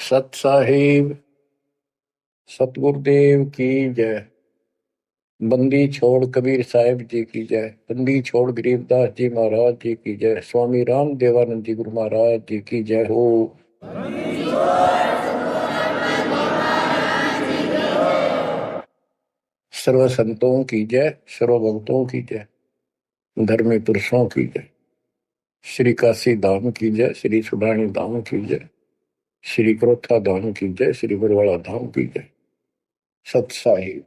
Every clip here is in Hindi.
सत साहिब सतगुरुदेव की जय। बंदी छोड़ कबीर साहिब जी की जय। बंदी छोड़ गरीबदास जी महाराज जी की जय। स्वामी राम देवानंद जी गुरु महाराज जी की जय हो। सर्व संतों की जय, सर्व भक्तों की जय, धर्मी पुरुषों की जय। श्री काशी धाम की जय, श्री सुडानी धाम की जय, श्री क्रोथा धाम की जय, श्री बरवाड़ा धाम की जय। सत साहिब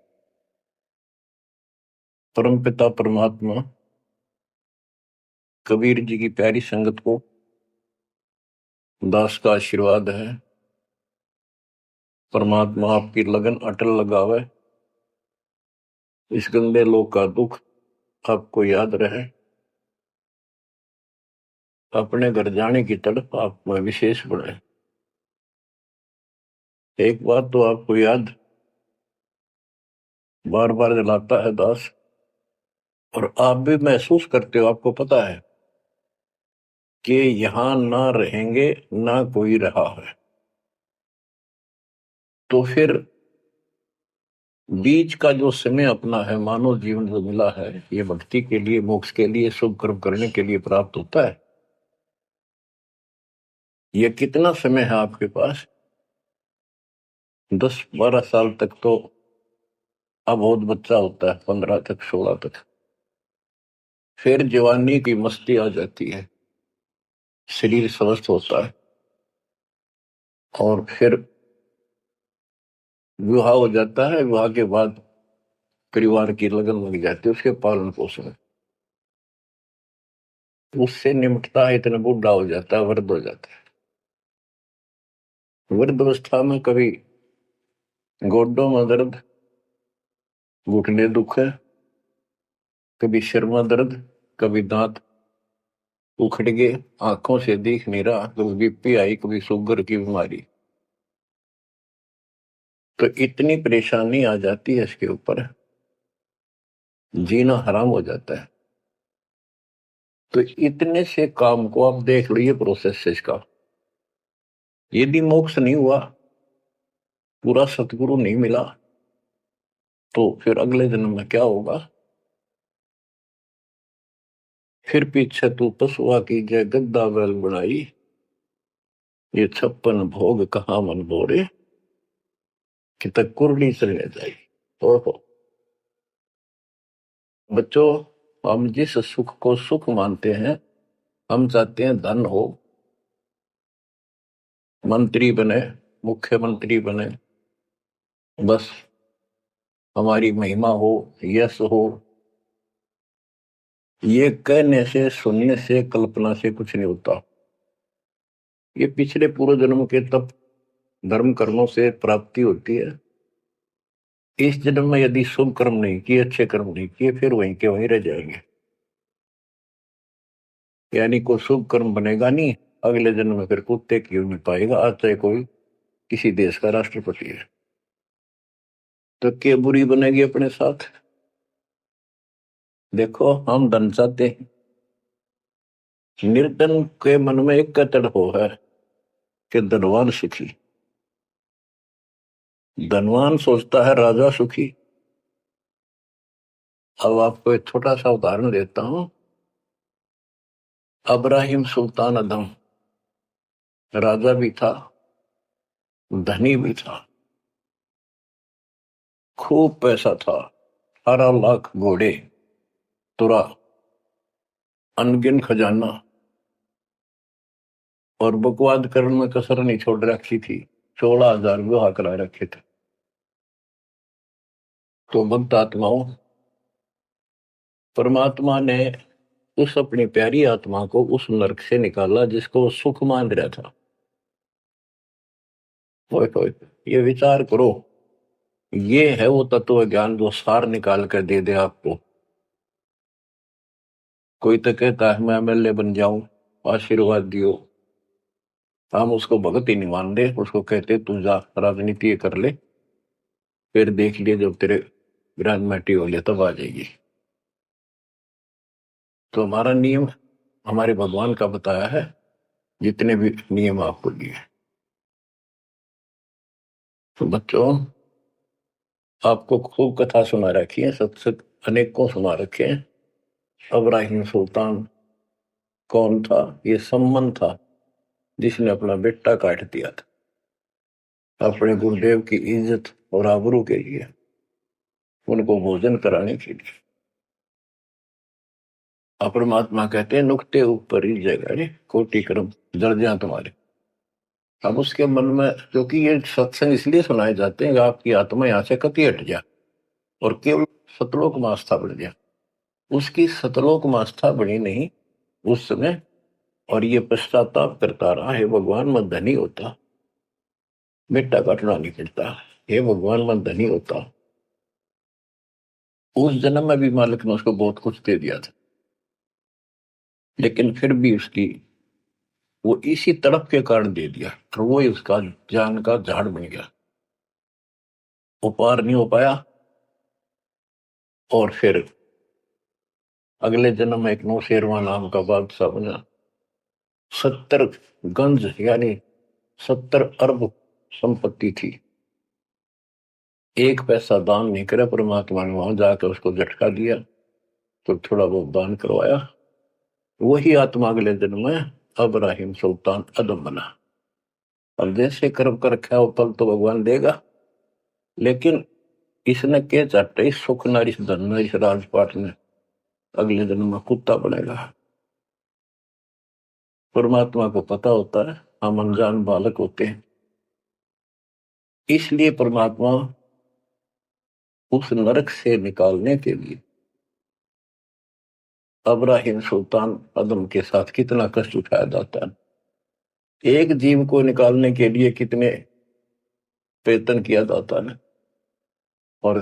परम पिता परमात्मा कबीर जी की प्यारी संगत को दास का आशीर्वाद है। परमात्मा आपकी लगन अटल लगावे, इस गंदे लोक का दुख आपको याद रहे, अपने घर जाने की तड़प आप में विशेष बढ़े। एक बात तो आपको याद बार बार दिलाता है दास, और आप भी महसूस करते हो, आपको पता है कि यहां ना रहेंगे ना कोई रहा है, तो फिर बीच का जो समय अपना है, मानव जीवन जो मिला है, ये भक्ति के लिए, मोक्ष के लिए, शुभ कर्म करने के लिए प्राप्त होता है। ये कितना समय है आपके पास? 10-12 साल तक तो अबोध बच्चा होता है, 15 तक, 16 तक। फिर जवानी की मस्ती आ जाती है, शरीर स्वस्थ होता है, और फिर विवाह हो जाता है। विवाह के बाद परिवार की लगन लग जाती है, उसके पालन पोषण, उससे निमटता है, इतना बूढ़ा हो जाता है, वृद्ध हो जाता है। वृद्ध अवस्था में कभी गोड्डों में दर्द, घुटने दुख है, कभी सिर में दर्द, कभी दांत उखड़ गए, आंखों से दिख नहीं रहा, कभी बीपी आई, कभी शुगर की बीमारी, तो इतनी परेशानी आ जाती है, इसके ऊपर जीना हराम हो जाता है। तो इतने से काम को आप देख लो, ये प्रोसेस है इसका। यदि मोक्ष नहीं हुआ, पूरा सतगुरु नहीं मिला, तो फिर अगले जन्म में क्या होगा? फिर पीछे तू पशुआ की जय गद्दा बैल बनाई, ये 56 भोग कहाँ मन बोरे, कि तक कुरली चलने जाई। ओहो बच्चों, हम जिस सुख को सुख मानते हैं, हम चाहते हैं धन हो, मंत्री बने, मुख्यमंत्री बने, बस हमारी महिमा हो, यश हो। ये कहने से, सुनने से, कल्पना से कुछ नहीं होता। ये पिछले पूर्व जन्म के तप धर्म कर्मों से प्राप्ति होती है। इस जन्म में यदि शुभ कर्म नहीं किए, अच्छे कर्म नहीं किए, फिर वहीं के वहीं रह जाएंगे। यानी कोई शुभ कर्म बनेगा नहीं, अगले जन्म में फिर कुत्ते की नहीं पाएगा, आज चाहे कोई किसी देश का राष्ट्रपति है। तो क्या बुरी बनेगी अपने साथ? देखो, हम धन चाहते हैं, निर्धन के मन में एक कतड़ हो है कि धनवान सुखी। धनवान सोचता है राजा सुखी। अब आपको एक छोटा सा उदाहरण देता हूं। अब्राहिम सुल्तान अदम राजा भी था, धनी भी था, खूब पैसा था, 18 लाख घोड़े, तुरा, अनगिन खजाना, और बकवाद करने में कसर नहीं छोड़ रखी थी। 16,000 विवाह करा रखे थे। तो भक्त आत्माओं, परमात्मा ने उस अपनी प्यारी आत्मा को उस नरक से निकाला जिसको वो सुख मान रहा था। ये विचार करो, ये है वो तत्व ज्ञान जो सार निकाल कर दे दे आपको। कोई तो कहता है मैं एमएलए बन जाऊं, आशीर्वाद दियो। हम उसको भगत ही नहीं मान रहे, उसको कहते तू जा राजनीति कर ले, फिर देख लिए जब तेरे ग्रांड मैटी हो लिया तब आ जाएगी। तो हमारा नियम हमारे भगवान का बताया है, जितने भी नियम आपको दिए। तो बच्चों, आपको खूब कथा सुना रखी है, सत्संग अनेकों सुना रखे हैं। इब्राहिम सुल्तान कौन था? ये सम्मन था जिसने अपना बेटा काट दिया था अपने गुरुदेव की इज्जत और आबरू के लिए, उनको भोजन कराने के लिए। परमात्मा कहते हैं नुक्ते ऊपर ही जगह कोटि कर्म दर्जा तुम्हारे। अब उसके मन में, क्योंकि ये सत्संग इसलिए सुनाए जाते हैं कि आपकी आत्मा यहां से कति हट जाए और केवल सतलोक में आस्था बढ़ जाए। उसकी सतलोक में आस्था बनी नहीं उस समय, और ये पश्चाताप करता रहा, हे भगवान मैं धनी होता, बेटा काटना नहीं पड़ता, हे भगवान मैं धनी होता। उस जन्म में भी मालिक ने उसको बहुत कुछ दे दिया था, लेकिन फिर भी उसकी वो इसी तड़प के कारण दे दिया, और वो ही उसका जान का झाड़ बन गया, वो पार नहीं हो पाया। और फिर अगले जन्म में एक नौशेरवा नाम का बादशाह बना। 70 गंज यानी 70 अरब संपत्ति थी। एक पैसा दान नहीं करे, परमात्मा ने वहां जाकर उसको झटका दिया तो थोड़ा बहुत दान करवाया। वही आत्मा अगले जन्म में इब्राहिम सुल्तान अदम बना। अब जैसे कर्म कर रखा है वो फल तो भगवान देगा, लेकिन इसने के चाटे इस सुख न इस धन न इस राजपाट में अगले जन्म में कुत्ता बनेगा। परमात्मा को पता होता है हम अनजान बालक होते हैं, इसलिए परमात्मा उस नरक से निकालने के लिए इब्राहिम सुल्तान अदम के साथ कितना कष्ट उठाया जाता है। एक जीव को निकालने के लिए कितने प्रयत्न किया जाता है। और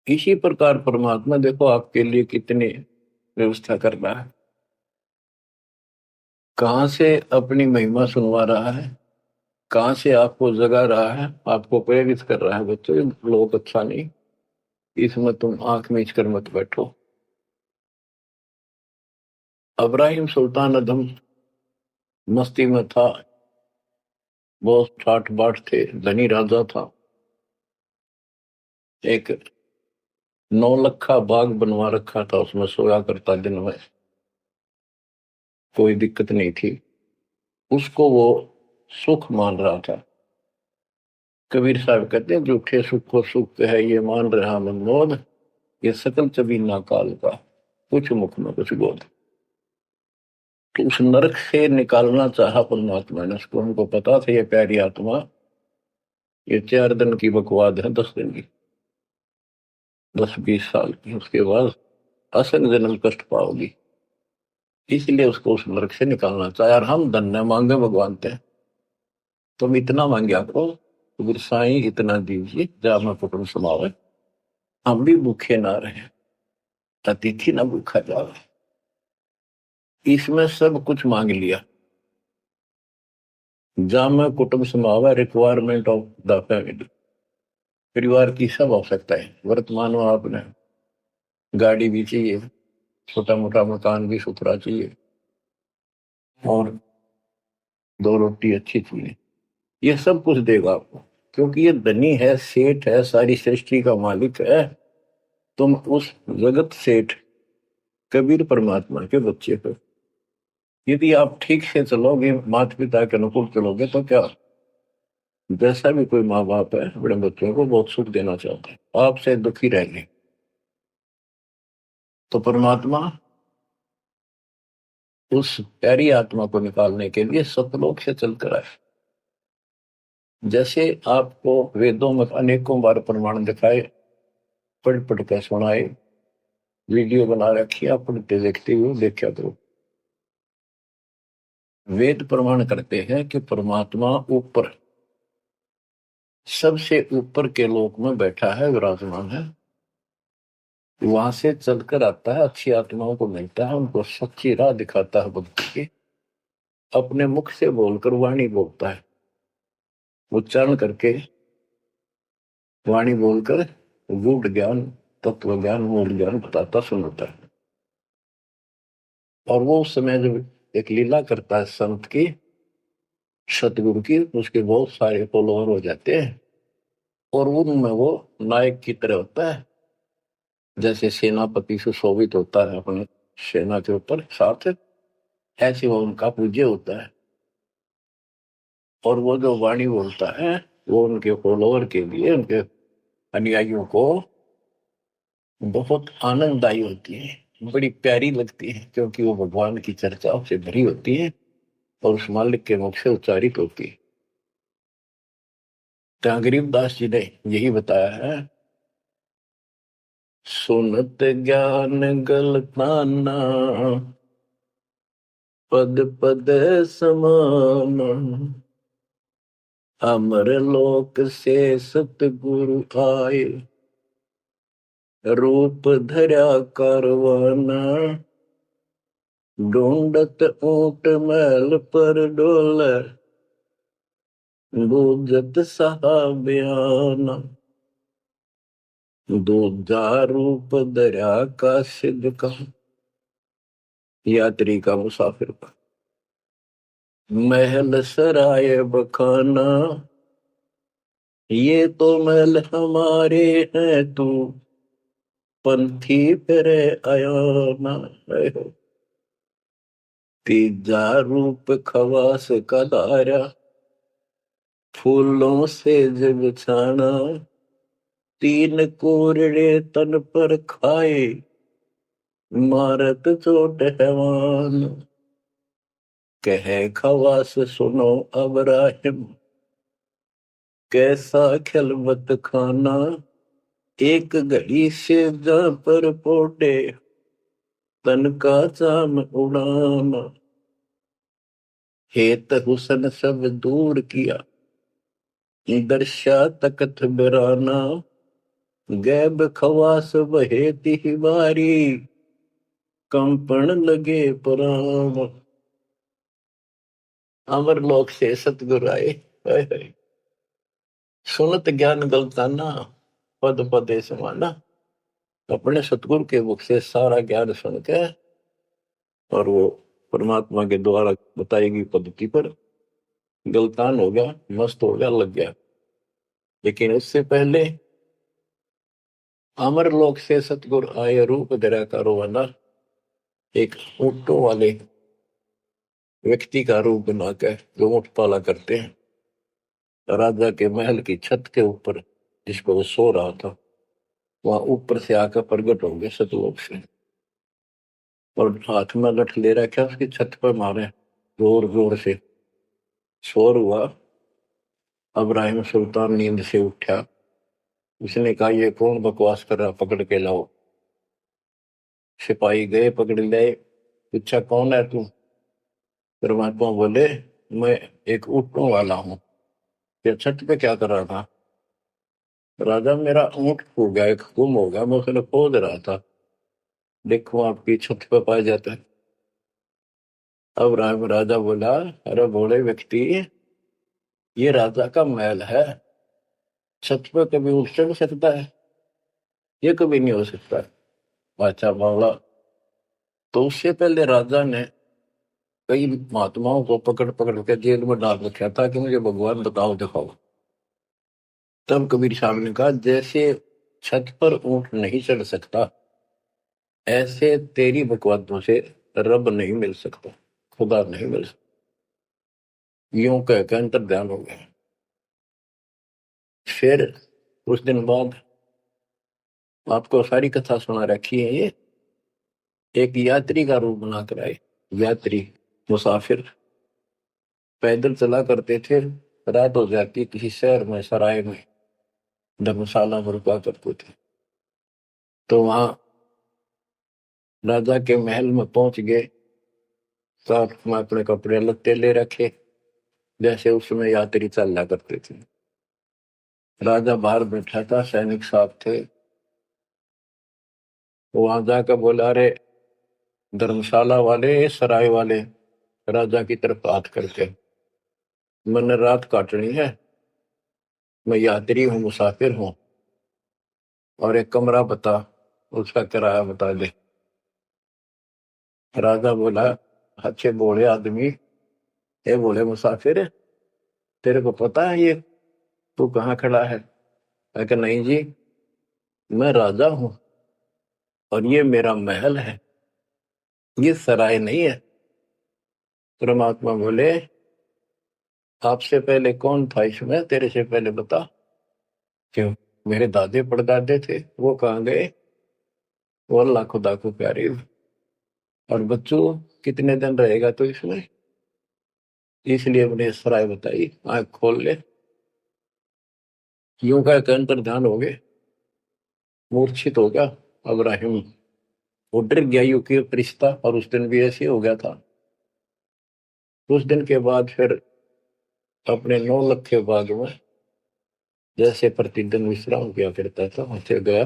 इसी प्रकार परमात्मा देखो आपके लिए कितनी व्यवस्था कर रहा है, कहां से अपनी महिमा सुनवा रहा है, कहां से आपको जगा रहा है, आपको प्रेरित कर रहा है। बच्चों ये लोग अच्छा नहीं, इसमें तुम आंख मीच कर मत बैठो। इब्राहिम सुल्तान अदम मस्ती में था, बहुत ठाठ बाट थे, धनी राजा था। एक 9 लखा बाग बनवा रखा था, उसमें सोया करता दिन में, कोई दिक्कत नहीं थी उसको, वो सुख मान रहा था। कबीर साहब कहते हैं झूठे सुख को सुख है ये मान रहा मनमोद, ये सकल चबीना काल का कुछ मुख में कुछ बोध। तो उस नरक से निकालना चाहा परमात्मा ने उसको, हमको पता था ये प्यारी आत्मा ये 4 दिन की बकवाद है, 10 दिन की, 10-20 साल की, उसके बाद असंग जन्म कष्ट पाओगी। इसलिए उसको उस नरक से निकालना चाहे। और हम धन्य मांगे भगवान थे, तुम इतना मांगे आपको तो साईं इतना दीजिए जा मैं कुटुंब समावे, हम भी भूखे ना रहे, अतिथि ना भूखा जावे। इसमें सब कुछ मांग लिया। जा मैं कुटुंब समावे, रिक्वायरमेंट ऑफ द फैमिली, परिवार की सब आवश्यकता है। वर्तमान में आपने गाड़ी भी चाहिए, छोटा मोटा मकान भी सुथरा चाहिए, और 2 रोटी अच्छी चाहिए, ये सब कुछ देगा आपको, क्योंकि ये धनी है, सेठ है, सारी सृष्टि का मालिक है। तुम उस जगत सेठ कबीर परमात्मा के बच्चे हो। यदि आप ठीक से चलोगे, माता पिता के अनुकूल चलोगे, तो क्या, जैसा भी कोई माँ बाप है अपने बच्चों को बहुत सुख देना चाहता है, आपसे दुखी रहेंगे। तो परमात्मा उस प्यारी आत्मा को निकालने के लिए सतलोक से चलकर आए। जैसे आपको वेदों में अनेकों बार प्रमाण दिखाए, पढ़ पढ़ कर सुनाए, वीडियो बना रखी, आप पढ़ते देखते हुए देखा करो। वेद प्रमाण करते हैं कि परमात्मा ऊपर, सबसे ऊपर के लोक में बैठा है, विराजमान है, वहां से चलकर आता है, अच्छी आत्माओं को मिलता है, उनको सच्ची राह दिखाता है भक्ति की, अपने मुख से बोलकर वाणी बोलता है, उच्चारण करके वाणी बोलकर गूढ़ ज्ञान, तत्व ज्ञान, मूल ज्ञान बताता सुनाता है। और वो उस समय जब एक लीला करता है संत की, सतगुरु की उसके बहुत सारे फॉलोअर हो जाते हैं और उनमें वो नायक की तरह होता है, जैसे सेनापति सुशोभित होता है अपने सेना के ऊपर साथ, ऐसे वो उनका पूज्य होता है। और वो जो वाणी बोलता है वो उनके फॉलोअर के लिए, उनके अनुयायियों को बहुत आनंददायी होती है, बड़ी प्यारी लगती है, क्योंकि वो भगवान की चर्चाओं से भरी होती है और उस मालिक के मुख से उच्चारित होती है। तो गरीबदास जी ने यही बताया है, सुनत ज्ञान गलताना पद पद समान, अमर लोक से सतगुरु आए, रूप धरा करवाना, ढूंढत ऊंट महल पर डोल, बूझत साहबियाना, दूजा रूप धरा का सिद्ध का, यात्री का मुसाफिर का, महल सराय बखाना, ये तो महल हमारे हैं, तू पंथी फिरे आयाना। तीजा रूप खवास का धारा, फूलों से जग छाना, तीन कोरड़े तन पर खाए, मारत चोट हैवान, कहे खवास सुनो अब राहिम, कैसा खिलवत खाना, एक घड़ी से जा पर पोटे, तन का चाम उड़ाना, हेत हुसन सब दूर किया, दर्शा तकत बिराना, गैब खवास बहेती ही बारी, कंपन लगे प्राण, अमर लोक से सतगुरु आए, हाय हाय। सुनत ज्ञान गलताना पद पदे समाना, अपने सतगुरु के मुख से सारा ज्ञान सुन के और वो परमात्मा के द्वारा बताई गई पद्धति पर गलतान हो गया, मस्त हो गया, लग गया। लेकिन उससे पहले अमर लोक से सतगुरु आए, रूप धरा कारोबाना, एक ऊंटों वाले व्यक्ति का रूप बनाकर जो ऊंट पाला करते हैं, राजा के महल की छत के ऊपर जिस पर वो सो रहा था, वहां ऊपर से आकर प्रकट होंगे सतलोक से, और हाथ में लठ ले रखा, उसकी छत पर मारे जोर जोर से, शोर हुआ। अब्राहिम सुल्तान नींद से उठा, उसने कहा ये कौन बकवास कर रहा, पकड़ के लाओ। सिपाही गए, पकड़ ले, पूछा कौन है तू। परमात्मा बोले मैं एक ऊँटों वाला हूँ, ये छत पे क्या कर रहा था। राजा मेरा ऊँट खो गया, एक गुम हो गया, मैं उसने खोज रहा था, देखो आपकी छत पे पाया जाता है। अब राजा बोला अरे भोले व्यक्ति, ये राजा का महल है, छत पे कभी उठ चढ़ सकता है, ये कभी नहीं हो सकता। बादशाह बोला तो उससे पहले राजा ने कई महात्माओं को पकड़ पकड़ के जेल में डाल रखा था कि मुझे भगवान बताओ दिखाओ। तब कबीर साहब ने कहा जैसे छत पर ऊंट नहीं चढ़ सकता, ऐसे तेरी बकवादों से रब नहीं मिल सकता, खुदा नहीं मिल सकता। यूं कहकर अंतर ध्यान हो गया। फिर कुछ दिन बाद आपको सारी कथा सुना रखी है, ये एक यात्री का रूप बनाकर आए। यात्री मुसाफिर पैदल चला करते थे, रात हो जाती किसी शहर में, सराय में, धर्मशाला में रुका करते थे। तो वहां राजा के महल में पहुंच गए, साथ में अपने कपड़े लत्ते ले रखे, जैसे उसमें यात्री चलना करते थे। राजा बाहर बैठा था, सैनिक साहब थे, वहां जाकर बोला अरे धर्मशाला वाले, सराय वाले, राजा की तरफ हाथ करके, मैंने रात काटनी है, मैं यात्री हूँ, मुसाफिर हूँ, और एक कमरा बता, उसका किराया बता दे। राजा बोला अच्छे बोले आदमी, ये बोले मुसाफिर तेरे को पता है ये तू कहाँ खड़ा है? मैं कहा नहीं जी, मैं राजा हूं और ये मेरा महल है, ये सराय नहीं है। परमात्मा बोले आपसे पहले कौन था इसमें, तेरे से पहले बता। क्यों? मेरे दादे परदादे थे, वो कहाँ गए? वो अल्लाह खुदा को प्यारे। और बच्चों कितने दिन रहेगा तो इसमें, इसलिए मैंने सराय बताई, आंख खोल ले। यूं का अंतर ध्यान हो गए, मूर्छित हो गया अब्राहिम, वो डर गया यू की रिश्ता। और उस दिन भी ऐसे हो गया था। उस दिन के बाद फिर अपने 9 लाख के बाग में जैसे प्रतिदिन विश्राम किया करता था वहां गया।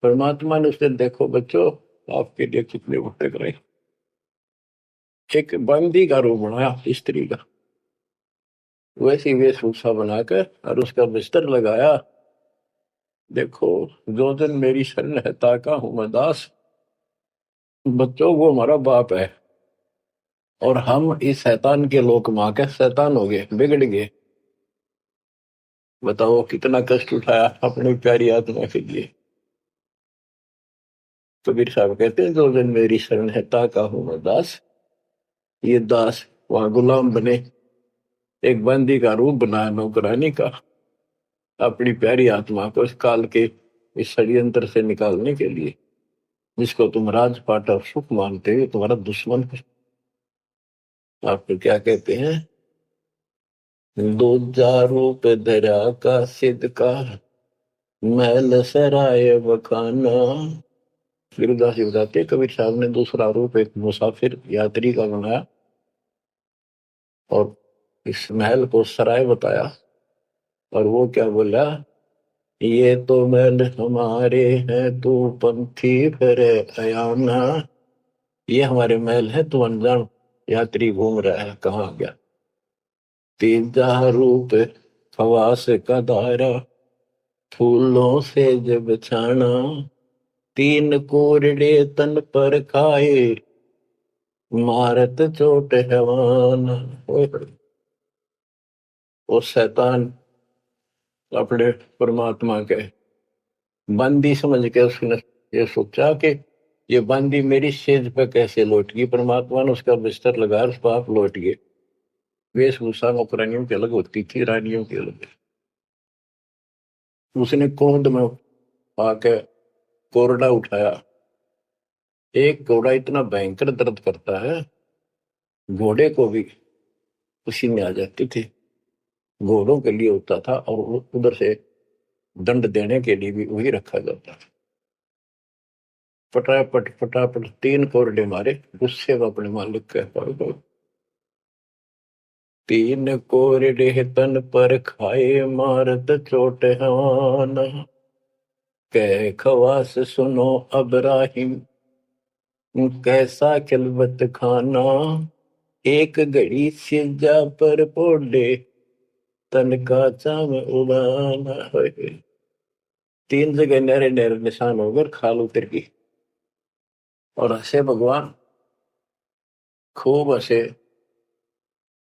परमात्मा ने उस दिन देखो बच्चों आपके लिए कितने भुट्टे करे, एक बंदी का रूप बनाया स्त्री का, वैसी वेशभूषा बनाकर और उसका बिस्तर लगाया। देखो जो दिन मेरी शरण है ताका हूं मैं दास, बच्चों वो हमारा बाप है और हम इस शैतान के लोक मां के शैतान हो गए, बिगड़ गए। बताओ कितना कष्ट उठाया अपनी प्यारी आत्मा के लिए। कबीर साहब कहते हैं जो दिन मेरी शरण है ताका हूं मैं दास, ये दास वहां गुलाम बने, एक बंदी का रूप बनाया नौकरानी का, अपनी प्यारी आत्मा को इस काल के इस षड्यंत्र से निकालने के लिए। जिसको तुम राजपाट और सुख मानते हो तुम्हारा दुश्मन है। आपको क्या कहते हैं? दूजा रूप धरा का सिद्ध का, महल सराय बखाना। सूरदास जी बताते कबीर साहब ने दूसरा रूप एक मुसाफिर यात्री का बनाया और इस महल को सराय बताया। और वो क्या बोला, ये तो महल हमारे हैं तू पंथी फिर अयाना। ये हमारे महल है, तू अनजान यात्री घूम रहा है कहाँ गया। तीजा रूप खवास का दायरा, फूलों से जब छाना। तीन कोरड़े तन पर खाए, मारत चोट हैवान। वो शैतान अपने परमात्मा के बंदी समझ के उसने ये सोचा कि ये बंदी मेरी सेज पे कैसे लौट गई। परमात्मा ने उसका बिस्तर लगाया, उस पर आप लौट गए। वेशभूषा नौकरानियों की अलग होती थी, रानियों की अलग। उसने कोंद में आके कोरडा उठाया। एक घोड़ा इतना भयंकर दर्द करता है, घोड़े को भी पसीने आ जाते थे। घोड़ों के लिए होता था और उधर से दंड देने के लिए भी वही रखा जाता था। फटाफट फटाफट 3 कोरडे मारे, गुस्से में अपने मालिक के पास। 3 कोरडे तन पर खाए, मारत चोट हवान। कह खवास सुनो अब्राहिम, कैसा खिलवत खाना। एक घड़ी सिजा पर पोडे, तन का चाम उड़ाना। 3 जगह नहरे नहरे निशान होकर खाल उतर गई। और हंसे भगवान, खूब हंसे।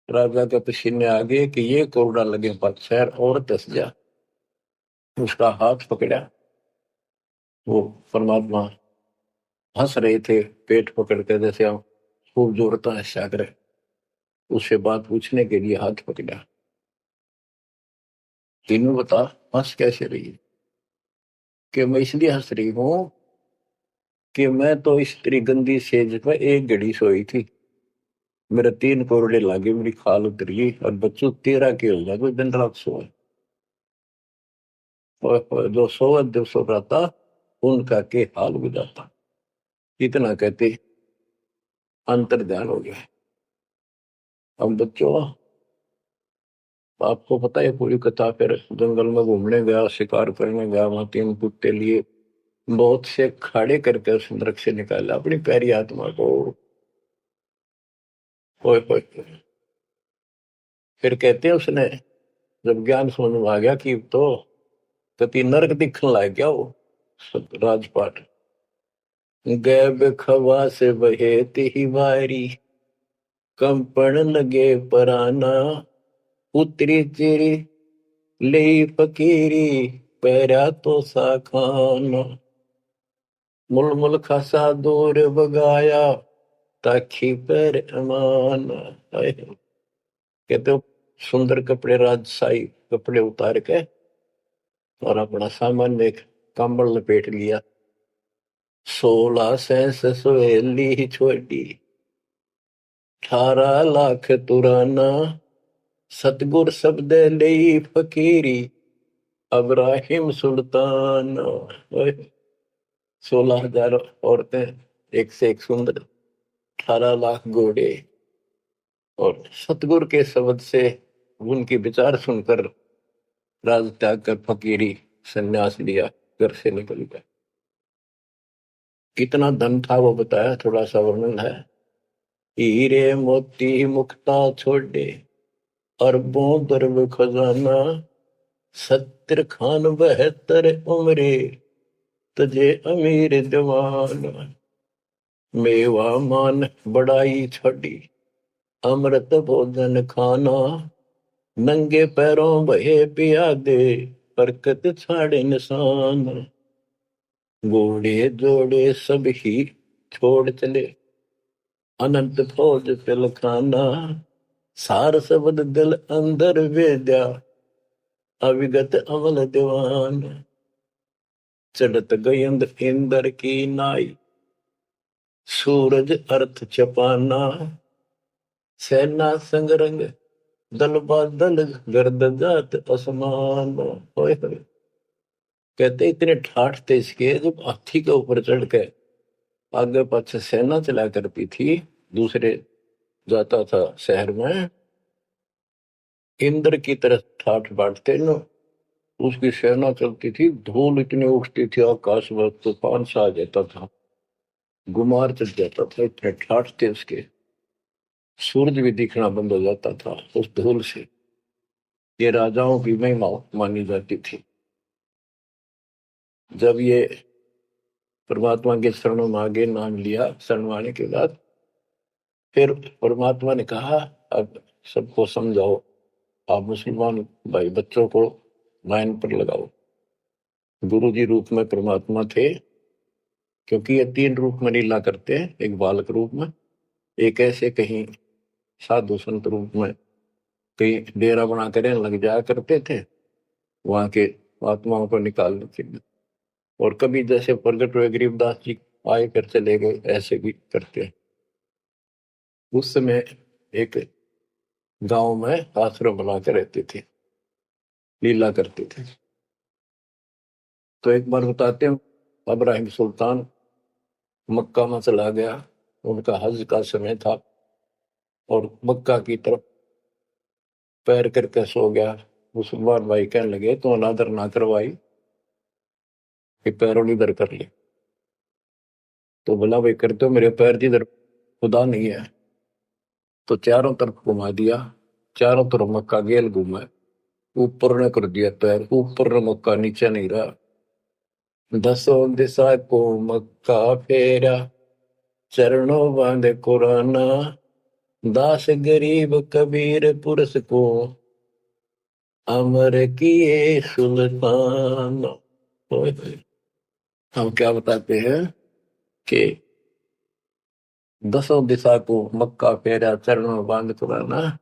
राजा के पसीने आ गए कि ये कोरडा लगे पर शहर और दस जा। उसका हाथ पकड़ा, वो परमात्मा हंस रहे थे पेट पकड़ कर, जैसे हम खूब जोरता है सागर। उससे बात पूछने के लिए हाथ पकड़ा। तीनों बता हंस कैसे रही है? कि मैं इसलिए हंस रही हूं कि मैं तो इस तेरी गंदी सेज पे एक घड़ी सोई थी, मेरे 3 कोरडे लागे, मेरी खाल उतरी और बच्चों तेरा के हो जाए दिन रात सोए। और जो सोवत जो सो रहा था उनका के हाल बुझाता। इतना कहते अंतर ध्यान हो गया। अब बच्चों आपको पता है पूरी कथा, फिर जंगल में घूमने गया, शिकार करने गया, वहां 3 कुत्ते लिए, बहुत से खाड़े करके उस नरक से निकाला अपनी प्यारी आत्मा को। ओए ओए। फिर कहते हैं उसने जब ज्ञान समझ में आ गया कि तो कति नरक दिखने लग गया वो राजपाट। गैब खवा से बहे ही वारी, कंपन लगे पराना। उतरी चिरी ले फकीरी पैरा तो सा खाना मुल मुल खासा दूर बगाया ताखी पैर अमान। कहते हो सुंदर कपड़े राजशाही कपड़े उतार के और अपना सामान में एक कंबल लपेट लिया। 16 सेंस सुहेली छोड़ी 18 लाख तुराना सतगुर शब्द ले फकीरी अब्राहिम सुल्तान। 16,000 औरतें एक से एक सुंदर 18 लाख घोड़े और सतगुरु के शब्द से उनकी विचार सुनकर राज त्याग कर फकीरी संन्यास लिया, घर से निकल गया। कितना धन था वो बताया, थोड़ा सा वर्णन है। हीरे मोती मुक्ता छोड़े अरबों दरब खजाना 70 खान 72 उम्रे तुझे अमीर दीवाना मेवा मान बड़ाई छोड़ी अमृत भोजन खाना नंगे पैरों बहे पिया दे बरकत छाड़े निशान घोड़े जोड़े सब ही छोड़ चले अनंत फौज पिल खाना सार शब्द दिल अंदर वेद्या अविगत अमल दीवान चढ़त गयंद इंदर की नाई सूरज अर्थ छपाना सेना संगरंग दल बादल गर्द जात असमान। कहते इतने ठाठ थे इसके जब हाथी के ऊपर चढ़ के आगे पाछे सेना चला करती थी, दूसरे जाता था शहर में, इंद्र की तरह ठाठ बांटते न उसकी सेना चलती थी, धूल इतनी उठती थी आकाश में तूफान सा आ जाता था, गुमार चढ़ जाता था, इतने ठाठ थे उसके। सूरज भी दिखना बंद हो जाता था उस धूल से। ये राजाओं की महिमा मानी जाती थी। जब ये परमात्मा के शरणों में आगे नाम लिया, शरण आने के बाद फिर परमात्मा ने कहा अब सबको समझाओ, आप मुसलमान भाई बच्चों को लाइन पर लगाओ। गुरु जी रूप में परमात्मा थे, क्योंकि ये 3 रूप में लीला करते हैं, एक बालक रूप में, एक ऐसे कहीं साधु संत रूप में कहीं डेरा बना कर लग जाया करते थे वहां के आत्माओं को निकालने के लिए, और कभी जैसे प्रगट हुए गरीबदास जी आए कर चले गए, ऐसे भी करते हैं। उस समय एक गांव में आश्रम बना कर रहते थे, लीला करते थे। तो एक बार बताते हैं, अब्राहिम सुल्तान मक्का में चला गया, उनका हज का समय था, और मक्का की तरफ पैर करके सो गया। मुसलमान भाई कहने लगे तो अनादर ना करवाई कि पैरों इधर कर ले। तो बोला भाई करते हो, मेरे पैर जिधर खुदा नहीं है। तो चारों तरफ घुमा दिया, चारों तरफ मक्का गेल घूमा, ऊपर ने कर दिया पैर, ऊपर ने मक्का, नीचे नहीं रहा। 10 दिशा को मक्का फेरा चरणों बांधे कुराना दास गरीब कबीर पुरुष को अमर किए सुल्तान। हम क्या बताते हैं कि 10 दिशा को मक्का फेरा चरणों बांध कुराना,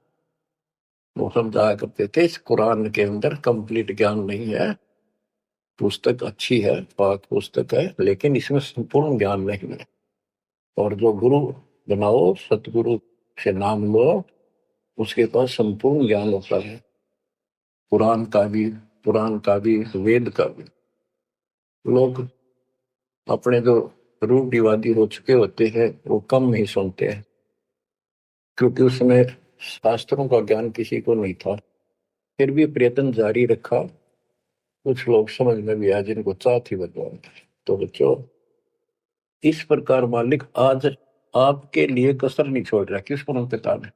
वो समझाया करते थे। इस कुरान के अंदर कंप्लीट ज्ञान नहीं है, पुस्तक अच्छी है, पाक पुस्तक है, लेकिन इसमें संपूर्ण ज्ञान नहीं है। और जो गुरु बनाओ, सतगुरु से नाम लो, उसके पास संपूर्ण ज्ञान होता है, कुरान का भी, पुराण का भी, वेद का भी। लोग अपने जो रूढ़िवादी हो चुके होते हैं वो कम ही सुनते हैं, क्योंकि उसमें शास्त्रों का ज्ञान किसी को नहीं था। फिर भी प्रयत्न जारी रखा, कुछ लोग समझ में भी आया जिनको चाह थी बदलाव। तो बच्चों, इस प्रकार मालिक आज आपके लिए कसर नहीं छोड़ रहा। किस पर पिता ने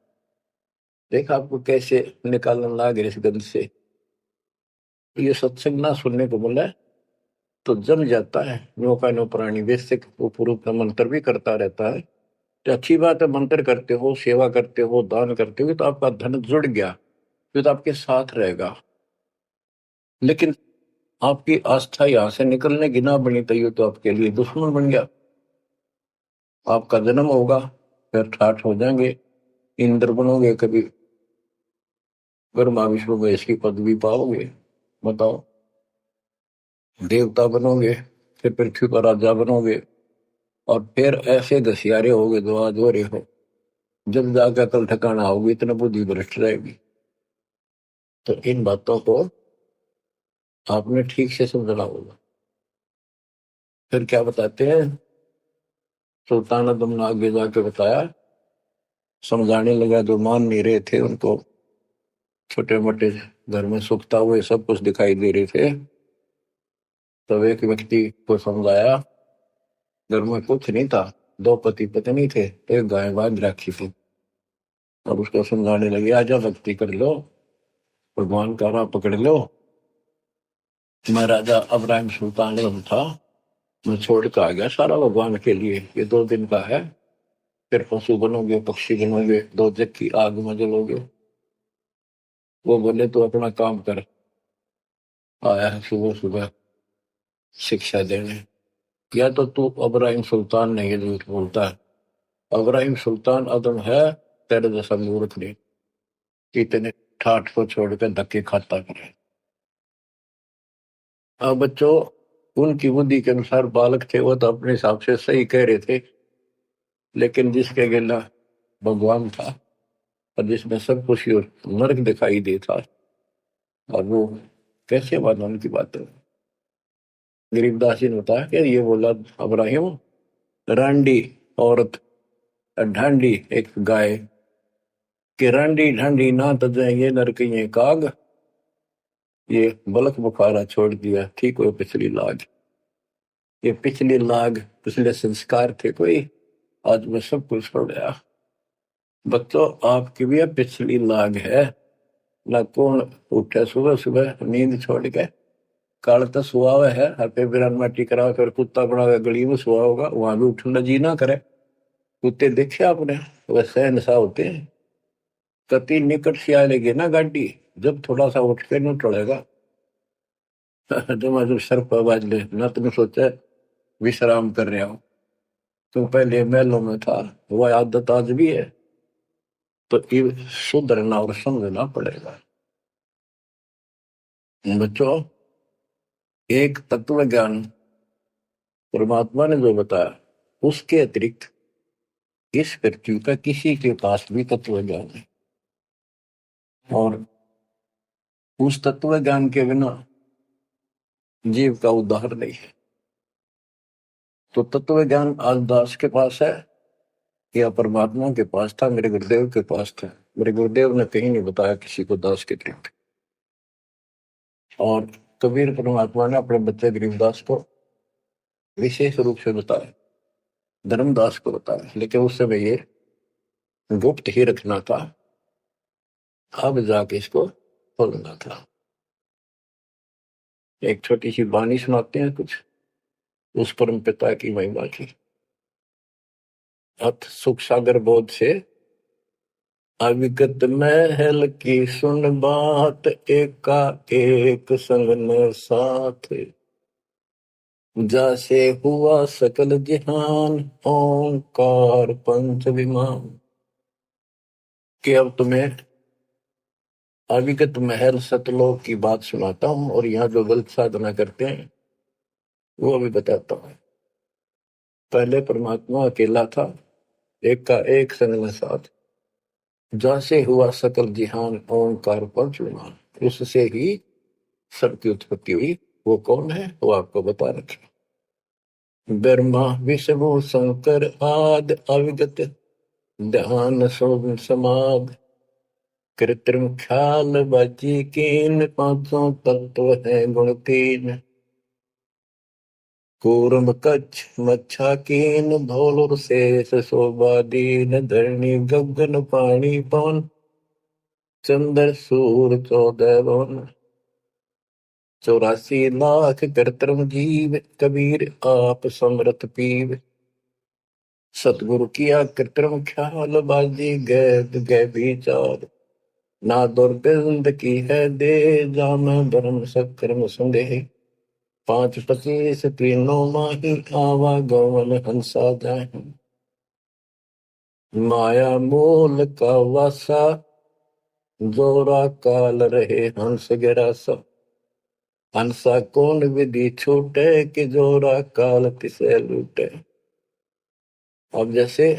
देखा आपको कैसे निकालने लगा इस गंध से। ये सत्संग ना सुनने को मिला तो जम जाता है, नो का नो प्राणी वैसे पूर्व मंत्र भी करता रहता है। तो अच्छी बात है, मंत्र करते हो, सेवा करते हो, दान करते हो, तो आपका धन जुड़ गया, तो आपके साथ रहेगा। लेकिन आपकी आस्था यहां से निकलने की ना बनी तो ये तो आपके लिए दुश्मन बन गया। आपका जन्म होगा, फिर ठाठ हो जाएंगे, इंद्र बनोगे, कभी ब्रह्मा विष्णु महेश की पदवी पाओगे, बताओ, देवता बनोगे, फिर पृथ्वी पर राजा बनोगे, और फिर ऐसे घसियारे होगे जो आज हो रहे हो। जब जाकर कल ठिकाना होगी, इतना बुद्धि भ्रष्ट रहेगी। तो इन बातों को आपने ठीक से समझना होगा। फिर क्या बताते हैं, सुल्तान आदम ने आगे जाके बताया, समझाने लगा, जो मान नहीं रहे थे उनको छोटे मोटे घर में सुखता हुए सब कुछ दिखाई दे रहे थे। तब एक व्यक्ति को समझाया, घर में कुछ नहीं था, दो पति पत्नी थे, एक गाय बांध रखी थी। और उसको समझाने लगे, आजा भक्ति कर लो, भगवान का राह पकड़ लो। मैं राजा अब्राहिम सुल्तान था, मैं छोड़ के आ गया सारा भगवान के लिए, ये 2 दिन का है, फिर पशु बनोगे, पक्षी बनोगे, दो जग की आग में जलोगे। वो बोले, तो अपना काम कर, आया है सुबह सुबह शिक्षा देने। या तो तू अब्राहिम सुल्तान नहीं, झूठ बोलता है। अब्राहिम सुल्तान अदम है, तेरे जैसा मूर्ख नहीं, इतने ठाठ को छोड़कर धक्के खाता करे। अब बच्चों, उनकी बुद्धि के अनुसार बालक थे, वो तो अपने हिसाब से सही कह रहे थे। लेकिन जिसके गिला भगवान था, और जिसमें सब कुछ नरक दिखाई देता, और वो कैसे माना उनकी बातें। गरीबदास जी ने बताया कि ये बोला अब्राहिम, रांडी औरत, ढांडी एक गाय, कि रांडी ढांडी ना तजे ये नरक ये काग, ये बलक बुखारा छोड़ दिया, ठीक हो पिछली लाग। ये पिछली लाग, पिछले संस्कार थे कोई, आज मैं सब कुछ छोड़ गया। बच्चों, आपकी भी पिछली लाग है ना। कौन उठे सुबह सुबह नींद छोड़ के, काल तो सुहा हुआ है, हर बिरान माटी करा, फिर कुत्ता बना हुआ गली में सुहा होगा, वहां भी उठना जी ना करे। कुत्ते देखे आपने, वैसे नशा होते हैं। कति निकट से आ लेगी ना गाड़ी, जब थोड़ा सा उठ के न टड़ेगा, जब सर पर बाज ले ना, तुमने सोचा विश्राम कर रहे हो, तुम पहले महलों में था, वह आदत आज भी है। तो ये सुधरना और समझना पड़ेगा। बच्चों, एक तत्व ज्ञान परमात्मा ने जो बताया, उसके अतिरिक्त इस पृथ्वी का किसी के पास भी तत्व ज्ञान है, और उस तत्व ज्ञान के बिना जीव का उद्धार नहीं है। तो तत्व ज्ञान आज दास के पास है या परमात्मा के पास था, मेरे गुरुदेव के पास था। मेरे गुरुदेव ने कहीं नहीं बताया किसी को दास के अतिरिक्त। और कबीर परमात्मा ने अपने बच्चे गरीबदास को विशेष रूप से बताया, धर्मदास को बताया, लेकिन उस समय ये गुप्त ही रखना था, अब जाके इसको खोलना था। एक छोटी सी वाणी सुनाते हैं कुछ उस परम पिता की महिमा की। अथ सुख सागर बोध से अविगत महल की सुन बात, एका एक संग न साथ, जैसे हुआ सकल जहान, ओंकार पंच विमान। कि अब तुम्हें अविगत महल सतलोक की बात सुनाता हूं, और यहाँ जो गलत साधना करते हैं वो अभी बताता हूं। पहले परमात्मा अकेला था, एक का एक संग में साथ, जैसे हुआ सकल जिहान, ओंकार पंच विमान, उससे ही सबकी उत्पत्ति हुई। वो कौन है, वो आपको बता रखे। ब्रह्मा विष्णु शंकर आदि अविगत, ध्यान शोभ समाध, कृत्रिम ख्याल बाजी कीन, पांचों तत्व है गुण तीन, कूर्म कच्छ मच्छा कीन, धौल शेष शोभा दीन, धरणी गगन पानी पवन, चंद्र सूर 14 भवन, 84 लाख कृत्रिम जीव, कबीर आप समरथ पीव, सतगुरु किया कृत्रिम ख्याल बाजी गैद गै विचार, ना दुर्गंध की है दे, जाम भरम सकर्म संदेह। 5 25 तीनों माही, आवा गवन हंसा जाए। माया मूल का वासा, जोरा काल रहे हंस गिरासा। हंसा कौन विधि छूटे, कि जोरा काल तिसे लूटे। अब जैसे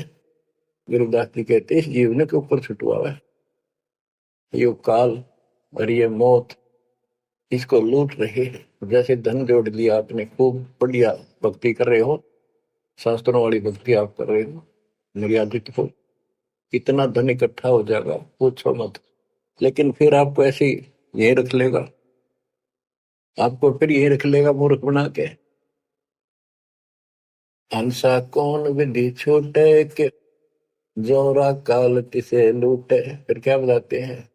गुरुदास जी कहते हैं, इस जीवन के ऊपर छुटवा है ये काल और ये मौत, इसको लूट रहे हैं। जैसे धन जोड़ लिया आपने, खूब बढ़िया भक्ति कर रहे हो, शास्त्रों वाली भक्ति आप कर रहे हो, मर्यादित हो, इतना धन इकट्ठा हो जाएगा पूछो मत। लेकिन फिर आपको ऐसे यही रख लेगा, आपको फिर यही रख लेगा मूर्ख बना के। हंसा कौन विधि छूटे, के जोरा काल तिसे लूटे। फिर क्या बताते हैं,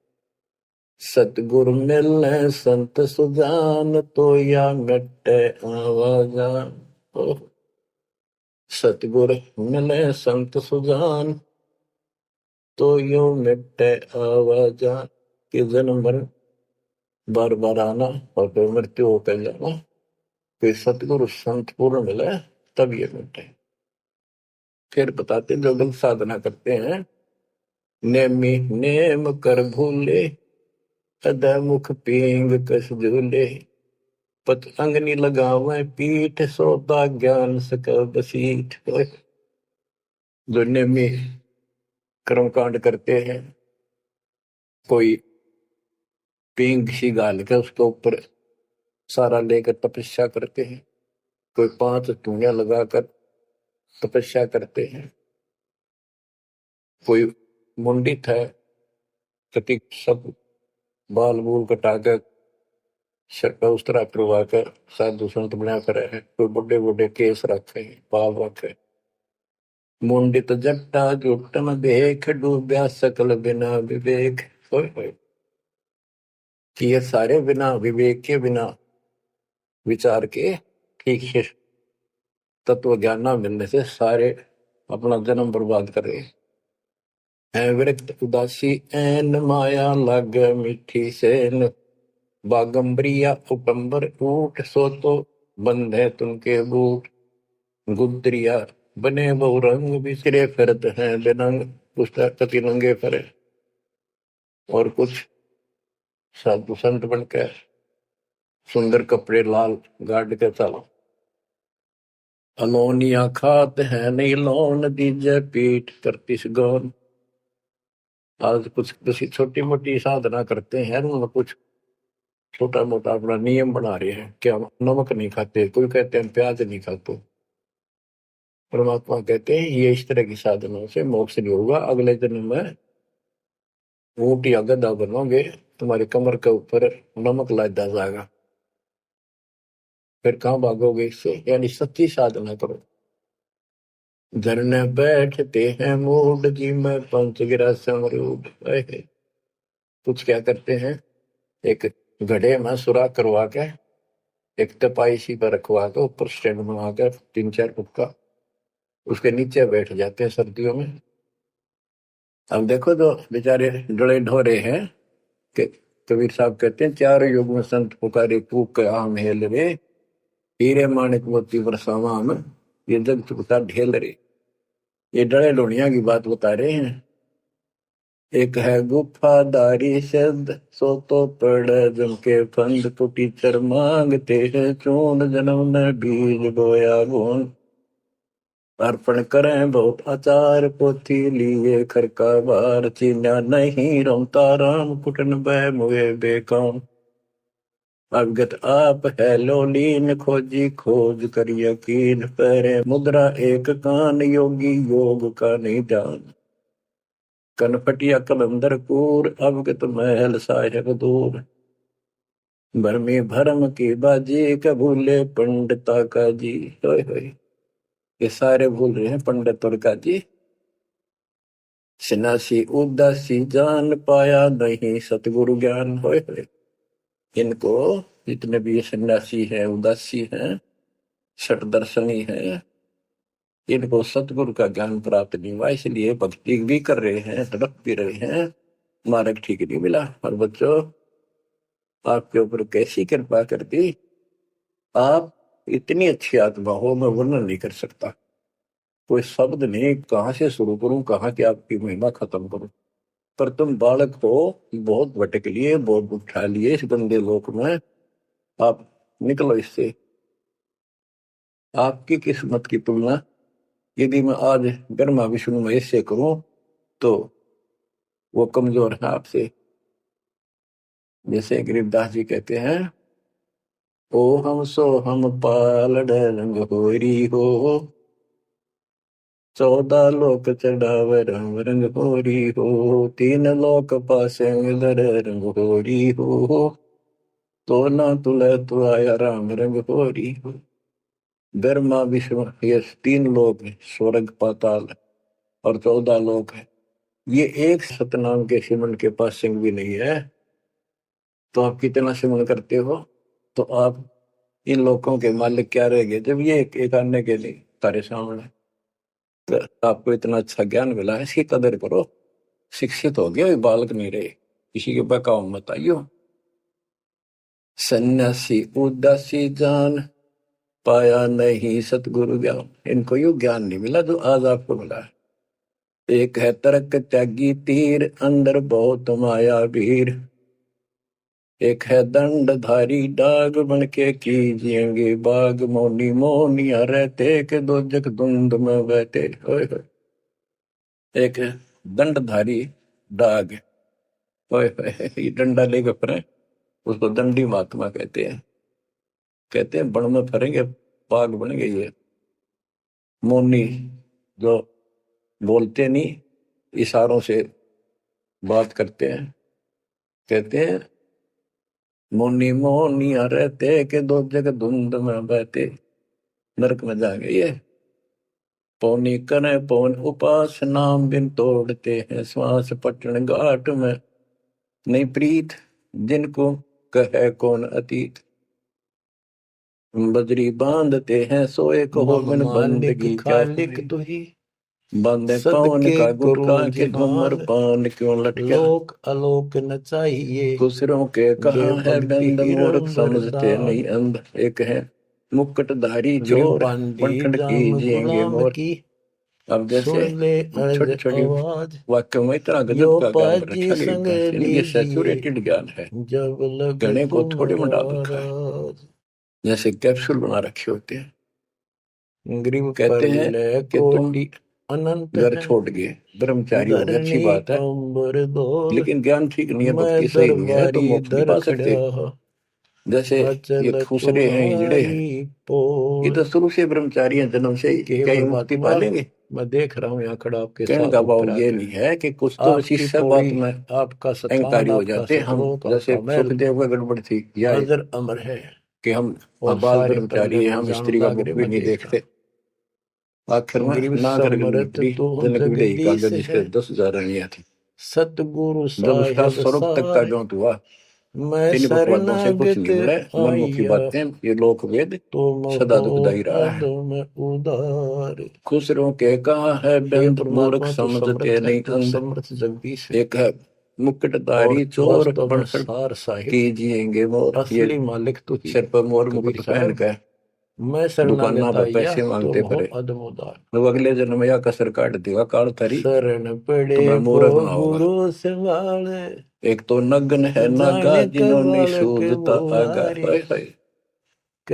सतगुरु मिलने संत सुजान, तो या मिटे आवाजान। सतगुरु मिले संत सुजान, तो यो मिटे आवाजान। कि जन्म मरण बार बार आना और फिर मृत्यु होकर जाना, फिर सतगुरु संत पूर्ण मिले तब ये मिटे। फिर बताते जो गलत साधना करते हैं, नेमी नेम कर भूले, अदा मुख पींग कस झूले। पतंगनी लगावे पीठ, सौदा ज्ञान सक बसीठ। जो नेमी कर्मकांड करते हैं, कोई पींग सी गाल के उसके ऊपर सारा लेकर तपस्या करते हैं, कोई 5 धूनिया लगाकर तपस्या करते हैं, कोई मुंडित है, कति सब बाल बूल कटाकर सर पर उस तरह करवा कर साधु संत बना कर है, कोई बड़े बड़े केस रखे बाल रखे। मुंडित जट्टा जुटन देख, डूब्या सकल बिना विवेक। कि ये सारे बिना विवेक के, बिना विचार के, ठीक है, तत्व ज्ञान न मिलने से सारे अपना जन्म बर्बाद कर रहे हैं। विरक्त उदासी एन, माया लग मीठी सेन। बागंबरिया उपंबर ऊट, सो तो बंधे तुमके बूट। गुदरिया बने बहु रंग, बिसरे फिरत हैं बेनंग। पुस्तक कति नंगे फिरे। और कुछ साधु संत बनकर सुंदर कपड़े लाल गाड़ के चलो। अलोनिया खात है नहीं लोन, दीजे पीठ करती गौन। आज कुछ किसी छोटी मोटी साधना करते हैं, उनमें कुछ छोटा मोटा अपना नियम बना रहे हैं। क्या नमक नहीं खाते, कोई कहते हैं प्याज नहीं खाते। परमात्मा कहते हैं ये इस तरह की साधनों से मोक्ष नहीं होगा, अगले जन्म में ऊंट या गधा बनोगे, तुम्हारी कमर के ऊपर नमक लादा जाएगा। फिर कहाँ भागोगे इससे, यानी सच्ची साधना करो। धरने बैठते हैं मूड, जी में पंच गिरा समरूड। कुछ क्या करते हैं, एक घड़े में सुराख करवा के, एक तपाई सी पर रखवा के, ऊपर स्टैंड बना कर 3 4 फुट का, उसके नीचे बैठ जाते हैं सर्दियों में। अब देखो जो बेचारे डरे ढोरे हैं, कि कबीर साहब कहते हैं, 4 युग में संत पुकारे कूक के आम हेल रे। हीरे माणिक मोती बरसावा हम, ये जग चुकता ढेल रे। ये डरे ढोनिया की बात बता रहे हैं। एक है गुफादारी शब्द, सो तो पड़ जम के फंद। तो टीचर मांगते हैं चून, जन्म ने बीज बोया गुण। अर्पण करें बहुत आचार, पोथी लिए खरका बार। चीन्या नहीं रमता राम, कुटन बह मुए बेकाम। अवगत आप है लोलीन, खोजी खोज कर यकीन। पहरे मुद्रा एक कान, योगी योग का नहीं ध्यान। कनपटिया कलंदर कूर, अवगत महल साहेब दूर। भरमी भरम की बाजी, कबूले पंडिता का जी। होय होय, ये सारे भूल रहे हैं पंडित और का जी। सन्यासी उदासी जान, पाया नहीं सतगुरु ज्ञान। होय होय, इनको जितने भी ये सन्यासी है, उदासी है, शट दर्शनी है, इनको सतगुरु का ज्ञान प्राप्त नहीं हुआ, इसलिए भक्ति भी कर रहे हैं, तड़प भी रहे हैं, मार्ग ठीक नहीं मिला। और बच्चों, आपके ऊपर कैसी कृपा कर दी, आप इतनी अच्छी आत्मा हो, मैं वर्णन नहीं कर सकता। कोई शब्द नहीं, कहाँ से शुरू करूं, कहाँ की आपकी महिमा खत्म करूं। पर तुम बालक हो, बहुत भटक लिए, बहुत उठा लिए इस गंदे लोक में। आप निकलो इससे। आपकी किस्मत की तुलना यदि मैं आज ब्रह्मा विष्णु महेश से करूं तो वो कमजोर है आपसे। जैसे गरीबदास जी कहते हैं, ओ हम सो हम पालड़ रंग होरी हो, 14 लोक चढ़ाव राम रंग होरी हो, 3 लोक पासे दर रंग होरी हो, तो ना तुले तो आया राम रंग होरी हो। ब्रह्मा विष्णु ये 3 लोक है, स्वर्ग पाताल और 14 लोक है। ये एक सतनाम के सिमरन के पास सिंह भी नहीं है। तो आप कितना सिमरन करते हो, तो आप इन लोगों के मालिक क्या रह गए जब ये एक आने के लिए तारे सामने। तो आपको इतना अच्छा ज्ञान मिला है, इसकी कदर करो। शिक्षित हो गए, बालक नहीं रहे, किसी के बकाओ मत आइयो। सन्यासी उदासी जान, पाया नहीं सतगुरु ज्ञान। इनको यो ज्ञान नहीं मिला जो आज आपको मिला है। एक है तर्क त्यागी तीर, अंदर बहुत माया भीर। एक है दंडधारी डाग, बन के कीजिएंगे बाग। मौनी मौनिया रहते के दो जग धुंध में बहते। होए होए। एक है दंडधारी डाग, होए होए, ये डंडा लेकर फिरे, उसको दंडी महात्मा कहते हैं। कहते हैं बन में फरेंगे, बाग बन गई है। मौनी जो बोलते नहीं, इशारों से बात करते हैं। कहते हैं मौनी मौनिया रहते के दो जग धुंध में बहते। नरक में जाएंगे ये। पौनी करे पौन उपास, नाम बिन तोड़ते हैं श्वास। पटन घाट में नहीं प्रीत, जिनको कहे कौन अतीत। बजरी बांधते हैं सोए कहो बिन बंदगी क्या तू ही। बांधे पवन का गुटका के धूमर पान क्यों लटके। लोक आलोक न चाहिए, दूसरों के कहा है बंद, मूर्ख समझते नहीं अंध। एक है मुकुटधारी चोर, पंठन कीजिएंगे मोर। अब जैसे छोटी छोटी वाक्य में इतना गजब का ज्ञान रखा गया, इनके सैचुरेटेड ज्ञान है, गणे को थोड़े में डाल रखा है, जैसे कैप्सूल बना रखे होते हैं। कहते हैं कि तुम घर छोड़ गए, ब्रह्मचारी हो गए, अच्छी बात है, लेकिन ज्ञान ठीक नहीं है, भक्ति सही नहीं है तो मोक्ष नहीं पा सकते। जैसे ये खुसरे हैं, हिजड़े हैं, ये तो शुरू से ब्रह्मचारी हैं, जन्म से ही, क्या ये मुक्ति पालेंगे? मैं देख रहा हूँ यहाँ खड़ा आपके कहने का भाव ये नहीं है कि कुछ तो इस सब बात में आपका अहंकारी हो जाते हम। जैसे सुखदेव का गड़बड़ थी, या अमर है कि हम बाल ब्रह्मचारी हैं, हम स्त्री का मुख भी नहीं देखते। आखिर में ना कर जनक विदई कागज जिसके 10,000 रानियां थी। सतगुरु जब उसका स्वरूप तक का ज्ञात हुआ, तीन भगवानों से कुछ नहीं मिले, मनमुखी बातें, ये लोक वेद सदा दुखदाई रहा है। खुसरों के कहा है बेंद, मूर्ख समझते नहीं अंध। एक है मुकुटधारी चोर, कीजिएंगे मोर। ये मालिक तो सिर पर मोर मुकुट पहन के मैं दुकाना पर पैसे मांगते पड़े, तो अगले जन्म या कसर काट देगा काल थारी, तुम्हें मूर्ख ना होगा। एक तो नग्न है नागा, जिन्होंने सूझता आगा।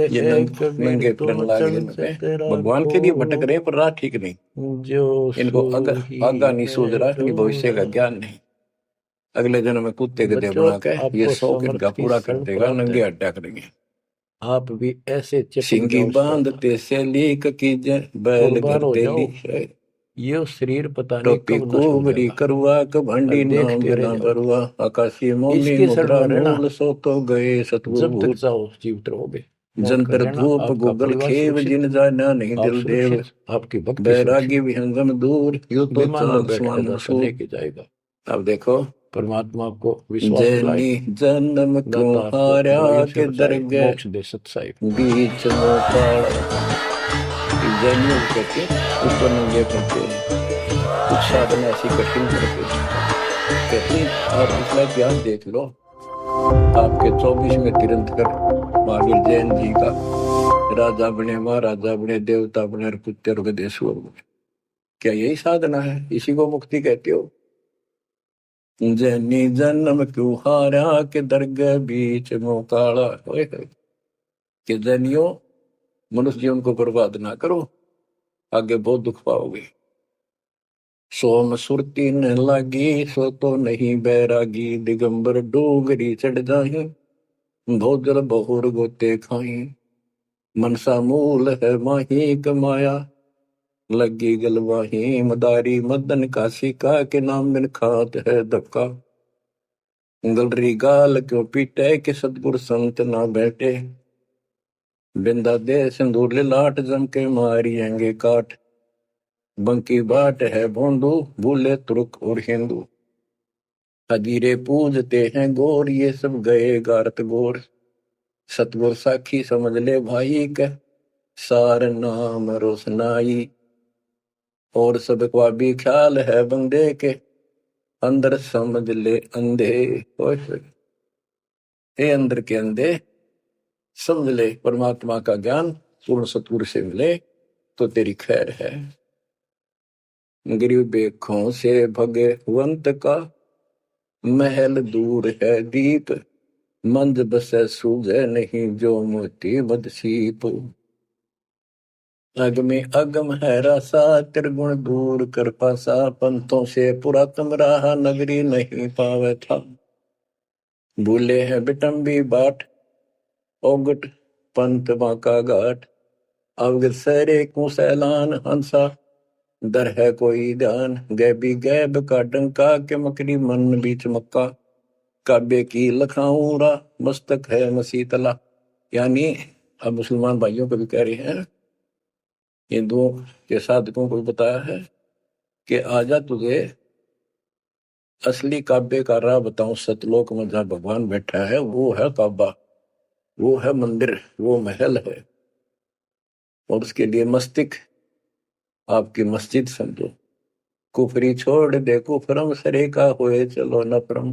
ये नंगे फिरने लगे, भगवान के लिए भटक रहे पर राह ठीक नहीं। इनको आगा नहीं सूझ रहा, इनकी भविष्य का ज्ञान नहीं। अगले जन्म में कुत्ते गधे बना के ये शौक इनका पूरा कर देगा, नंगे हड्डा करेंगे। आप भी ऐसे सिंगी बांधते से लीक कीजे, बैल करते ली ये शरीर पता नहीं कब कुबरी करवा कभंडी नाम बिना बरुआ। आकाशी मौनी मुद्रा मूल सो तो गए सतगुरु जीवित रहोगे। जंतर धूप गूगल खेव, जिन जाना नहीं दिल देव। आपकी बैरागी विहंगम दूर, यू तो जाएगा। अब देखो परमात्मा को जैनी जन्म क्यों हारा के दरगाह बीच में पाड़ा। जैनियों कहते उसको नंगे करते हैं, कुछ साधना ऐसी कठिन करते हैं। कहती आप इसका इतिहास देख लो, आपके 24वें तीर्थंकर महावीर जैन जी का राजा बने, महाराजा बने, देवता बने और कुत्ते और गधेश्वर बने। क्या यही साधना है? इसी को मुक्ति कहते हो? जैनी जन्म क्यों हारा के दरगाह बीच मोकाला। कि जैनियों, मनुष्य जीवन को बर्बाद ना करो, आगे बहुत दुख पाओगे। सोम सुरती न लागी सो तो नहीं बैरागी, दिगंबर डोगरी चढ़ जाही भोजल बहुर गोते खाई। मनसा मूल है माही कमाया लगी गलवाही, मदारी मदन काशी का के नाम बिन खात है धक्का। गलरी गाल क्यों पीटे के सतगुर संत ना बैठे, बिंदा दे सिंदूर ले लाट जम के मारियेंगे काट। बंकी बाट है भोंदू भूले तुर्क और हिंदू, हजीरे पूजते हैं गोर ये सब गए गारत गोर। सतगुर साखी समझ ले भाई के सार नाम रोशनाई, और सब का भी ख्याल है बंदे के अंदर समझ ले अंधे। हे अंदर के अंधे, समझ ले परमात्मा का ज्ञान पूर्ण सतगुरु से मिले तो तेरी खैर है। गरीब बेखों से भगवंत का महल दूर है दीप, मंद बसे सूझे नहीं जो मोती बदसीप। अग में अगम है रसा त्रिगुण दूर कर पासा, पंथों से पुरातन रहा नगरी नहीं पावे था। भूले हैं बिटम्बी बाट ओगट पंथ बांका घाट, अवगत सरे को सैलान हंसा दर है कोई ध्यान। गैबी गैब का डंका के मकरी मन बीच मक्का, काबे की लखाऊरा मस्तक है मसीतला। यानी अब मुसलमान भाइयों को भी कह रहे हैं, हिंदुओं के साधकों को भी बताया है कि आजा तुझे असली काबे का राह बताऊं। सतलोक में जहां भगवान बैठा है वो है काबा, वो है मंदिर, वो महल है। और उसके लिए मस्तिक आपकी मस्जिद समझो। कुफरी छोड़ दे कुफरम सरे का होए चलो नफरम,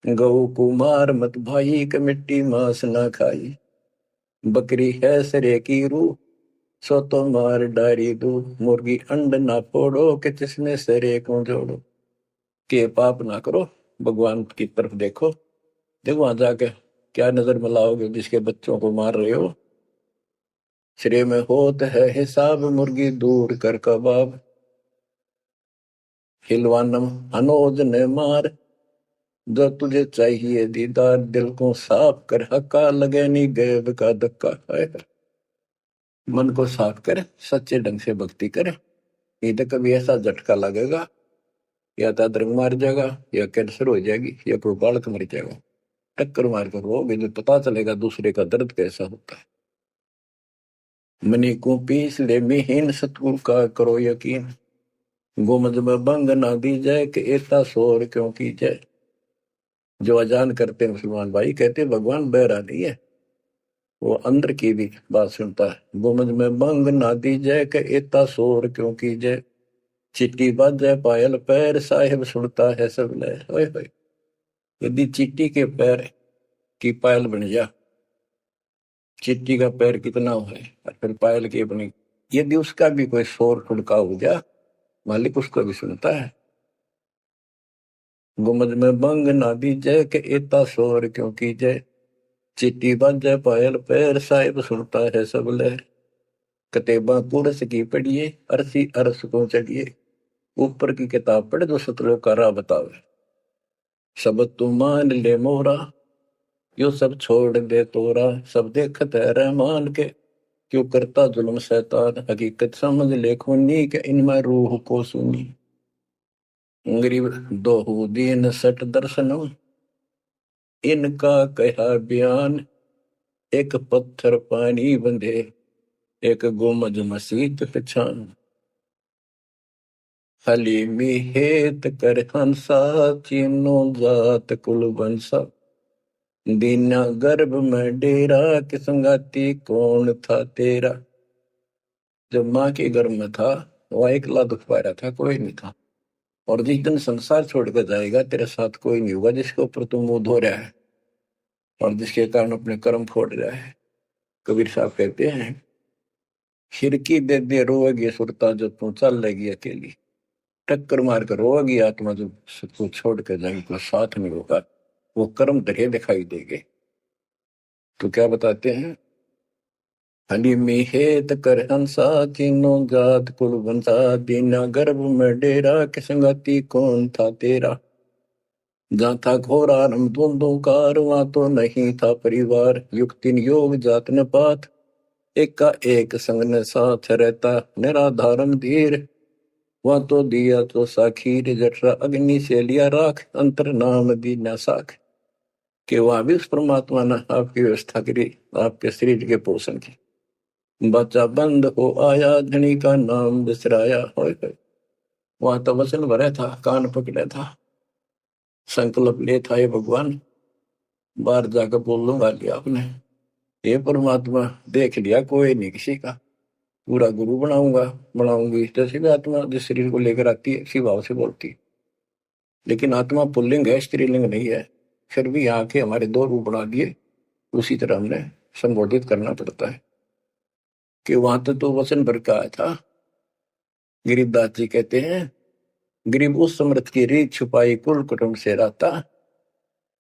गौ कुमार मत भाई के मिट्टी मांस ना खाई। बकरी है सरे की रूह सो तो मार डारी दूध, मुर्गी अंड ना फोड़ो कि जिसने सरे को जोड़ो। के पाप ना करो, भगवान की तरफ देखो। देखो वहां जाके क्या नजर मिलाओगे जिसके बच्चों को मार रहे हो। श्रेय में होत है हिसाब मुर्गी दूर कर कबाब, हिलवानम अनोज ने मार जो तुझे चाहिए दीदार। दिल को साफ कर हक्का लगे नी गैब का धक्का है। मन को साफ कर, सच्चे ढंग से भक्ति कर, नहीं तो कभी ऐसा झटका लगेगा या तो अदरंग मार जाएगा, या कैंसर हो जाएगी, या कोई बालक मर जाएगा। टक्कर मार कर वो भी पता चलेगा दूसरे का दर्द कैसा होता है। मनी को पीस ले मिहीन सतगुरु का करो यकीन, गुमज में बंग ना दी जाए कि एता शोर क्यों की जाए। जो अजान करते मुसलमान भाई कहते भगवान बहरा नहीं है, वो अंदर की भी बात सुनता है। गुमज में बंग ना दी जाए कि एता शोर क्यों की जाए, चिट्टी बाजे पायल पैर साहिब सुनता है सब लय। ओए होए, यदि चिट्टी के पैर की पायल बन जा, चिट्टी का पैर कितना है और फिर पायल की अपनी, यदि उसका भी कोई शोर खुड़का हो जा, मालिक उसको भी सुनता है। गुमज में बंग ना दी जय के एता शोर क्यों की जय, चिट्टी बाजे पायल पैर साहिब सुनता है सब लहर। कतेबा कुरस की पढ़िए अरसी अरस को चढ़िए, ऊपर की किताब पढ़ जो सतलोक का राह बतावे। शब्द तू मान ले मोरा यो सब छोड़ दे तोरा, सब देखत है रहमान के क्यों करता जुल्म शैतान। हकीकत समझ ले खूनी के इनमें रूह को सुनी, गरीब दोहू दीन सट दर्शनम इनका कहा बयान। एक पत्थर पानी बंधे एक गुमज मसीत पहचान, हलीमी हेत कर हंसा चीनो जात कुल बंसा। दीना गर्भ में डेरा कि संगाती कौन था तेरा। जब माँ के गर्भ में था वह अकेला दुख पा रहा था, कोई नहीं था। और जिस दिन संसार छोड़कर जाएगा तेरे साथ कोई नहीं होगा जिसके ऊपर तू मुंह धो रहा है और जिसके कारण अपने कर्म फोड़ रहा है। कबीर साहब कहते हैं, खिड़की दे दे रोएगी सुरता जो तू चल लेगी अकेली, टक्कर मार कर रोएगी आत्मा जो सबको छोड़ कर जाएगी, कोई साथ नहीं होगा, वो कर्म तेरे दिखाई देंगे। तो क्या बताते हैं, हनी में हेत कर हंसा तीनों जात कुल बंसा, दीना गर्भ में डेरा के संगति कौन था तेरा, जहाँ था घोर आरंभ धुंधुकार वहां तो नहीं था परिवार, युक्तिन योग जात न पात एक का एक संग न साथ रहता, निराधारम धीर वहां तो दिया तो साखीर, जठरा अग्नि से लिया राख अंतर नाम दीना साख, कि वहां भी उस परमात्मा ने आपकी व्यवस्था करी आपके शरीर के पोषण की। बच्चा बंद हो आया धनी का नाम बिसराया, वहां तो वचन भरा था, कान पकड़ा था, संकल्प ले था, ये भगवान बाहर जाकर बोल लूंगा लिया आपने, ये परमात्मा देख लिया कोई नहीं किसी का, पूरा गुरु बनाऊंगी। जैसे भी आत्मा जिस शरीर को लेकर आती है इसी भाव से बोलती है, लेकिन आत्मा पुल्लिंग है, स्त्रीलिंग नहीं है। फिर भी यहाँ के हमारे दो रूप बना दिए, उसी तरह हमने संबोधित करना पड़ता है कि वहां तो वचन भर का आया था। गिरिदास जी कहते हैं, गरीब उस समृद्ध की रीत छुपाई कुल कुटुंब से रहता,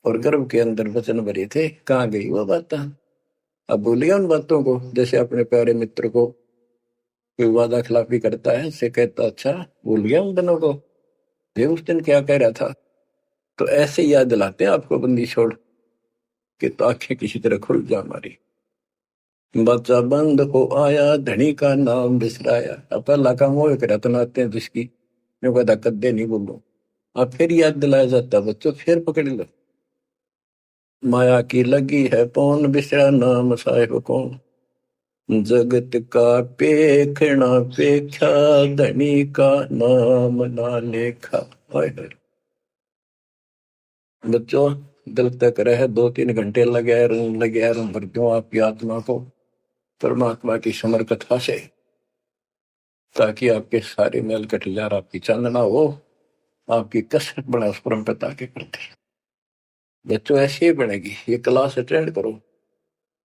और गर्भ के अंदर वचन भरे थे, कहाँ गई वो बात। अब भूलिया उन बातों को, जैसे अपने प्यारे मित्र को कोई वादा खिलाफी करता है, से कहता अच्छा भूल गया उन दिनों को, ये उस दिन क्या कह रहा था। तो ऐसे याद दिलाते हैं आपको बंदी छोड़ के, तो आंखें किसी तरह खुल जा हमारी। बच्चा बंद हो आया धनी का नाम बिसराया, अब पहला काम वो रतनाते हैं जिसकी मैं कहता कद्दे नहीं बोलूं, अब फिर याद दिलाया जाता बच्चों, फिर पकड़ लो। माया की लगी है पौन बिसरा नाम साहिब कौन, जगत का पेखना पेखा धनी का नाम ना लेखा। बच्चों दिल तक रहे 2-3 घंटे लगे भर दूं आपकी आत्मा को परमात्मा की समर कथा से, ताकि आपके सारे मेल कट जा, आपकी चांदना हो, आपकी कसरत बना उस परम पिता के प्रति। बच्चों ऐसे ही बनेगी। ये क्लास अटेंड करो।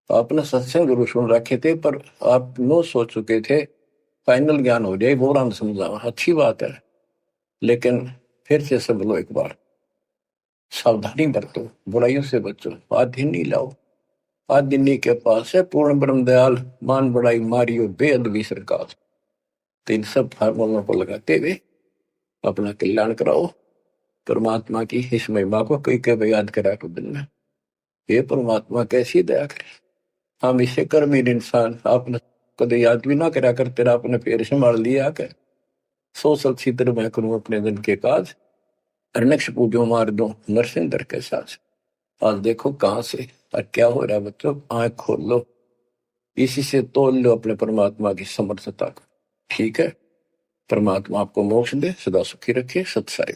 आपने सत्संग जरूर सुन रखे थे, पर आप नो सोच चुके थे फाइनल ज्ञान हो जाए, बोरान समझा, अच्छी बात है, लेकिन फिर से सब लो एक बार, सावधानी बरतो, बुराइयों से बचो, आधिनी लाओ। आधिनी के पास है पूर्ण ब्रह्म दयाल, मान बड़ाई मारियो बेअदबी सरकार। तो इन सब फार्मूलों को लगाते हुए अपना कल्याण कराओ, परमात्मा की इस महिमा को कई कई याद करा को दिन में, ये परमात्मा कैसी दया करे। हम इसे कर्मीर इंसान, आपने कदे याद भी ना करा कर, तेरा अपने पैर संभाल लिया कर, सो सलसीतर मैं करूं अपने दिन के काज, अरनक्ष पूजो मार दो नरसिंदर के साथ। आज देखो कहां से और क्या हो रहा है बच्चों, आंख खोल लो, इसी से तोल लो अपने परमात्मा की समर्थता को। ठीक है, परमात्मा आपको मोक्ष दे, सदा सुखी रखे। सत्साई।